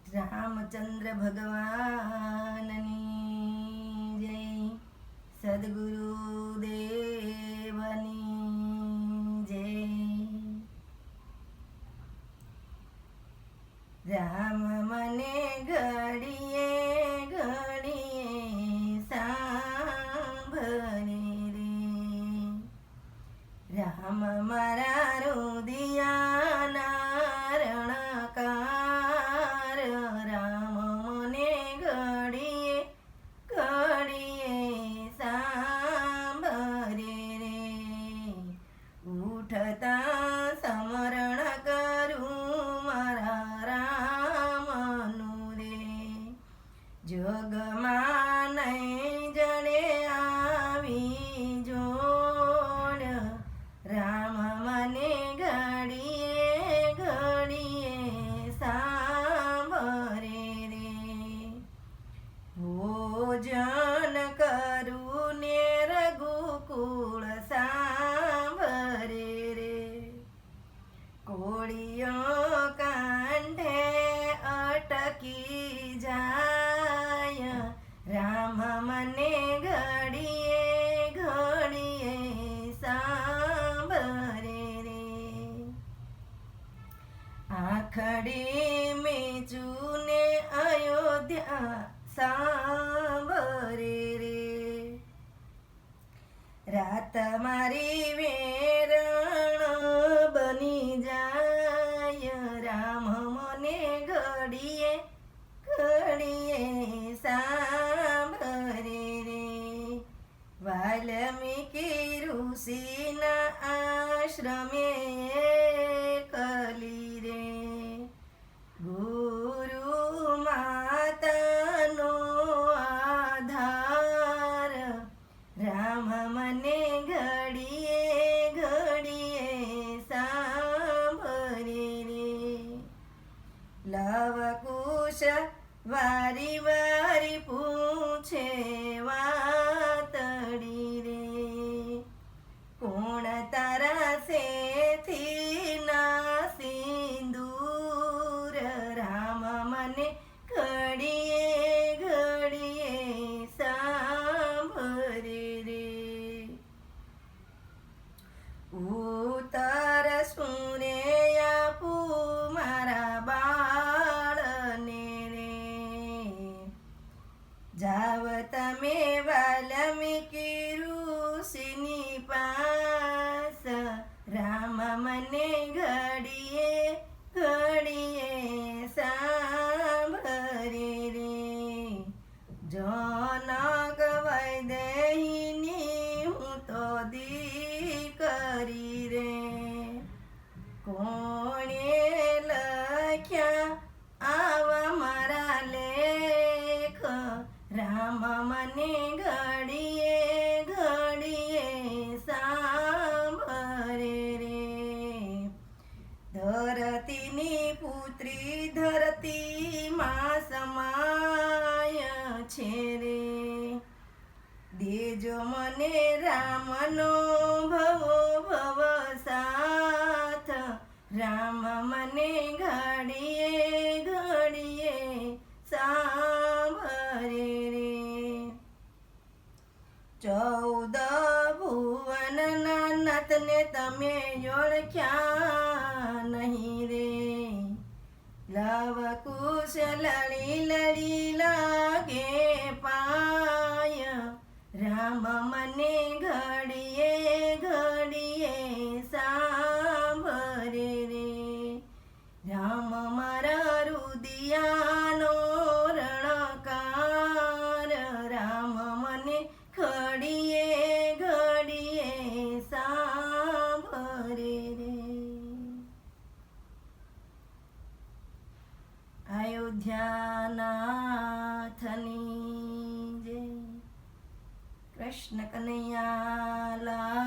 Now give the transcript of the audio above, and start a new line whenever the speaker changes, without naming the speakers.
રામચંદ્ર ભગવાનની જય, સદગુરુ દેવની જય. રામ મને ઘડીએ ઘડીએ સાંભળે રે, રામ મારા રુદિયાના રણકાર, રામ મને ઘડીએ ઘડીએ સાંભળે રે, ઉઠતા સમરણ કરું મારા રામનું રે, જોગમાં નહીં જડે આવી જોડ, રામ મને ઘડીએ ઘડીએ સાંભળે રે, ભોજન કરું ને રઘુકુળ સાંભળે રે, કોળીઓ કાંઠે અટકી જાય, રામ મને ઘડીએ ઘડીએ સાંભળે રે, આખડી મેચુને અયોધ્યા સાંભળે રે, રાત મારી વેરણ બની જાય, રામ મને ઘડીએ ઘડીએ સાંભળે રે, વાલ્મીકી ઋષિના આશ્રમે કલી રે, ગુરુ માતાનો આધાર, રામ મને ઘડીએ ઘડીએ સાંભળે રે, લવકુશ વારી વારી પૂછે વાતડી રે, કોણ તારા સેથી ના સિંદૂર, રામ મને ઘડીએ ઘડીએ સાંભળે રે, ઉત્તર સૂર્ય આપું મારા બાળને રે, જાવ તમે વાલ્મીકી ઋષિની પાસ, રામ મને ઘડીએ ઘડીએ સાંભળે રે, જનક વૈદેહીની હું તો દીકરી રે, કોણે લખ્યા આવા મારા લેખ, રામ મને ઘડીએ ઘડીએ સાંભળે રે, ધરતીની પુત્રી ધરતીમાં સમાય છે રે, દેજો મને રામનો ભવો ભવ સાથ, રામ મને ઘડીએ ઘડીએ સાંભળે રે, 14 ભુવનના નાથને તમે ઓળખ્યા નહીં રે, લવકુશ લડી લડી લાગે પાય, રામ મને ઘડીએ ઘડીએ સાંભળે રે, રામ મારા રુદિયાનો રણકાર, રામ મને ઘડીએ ઘડીએ સાંભળે રે. અયોધ્યાનાથની જય, કૃષ્ણ કનૈયા લાલ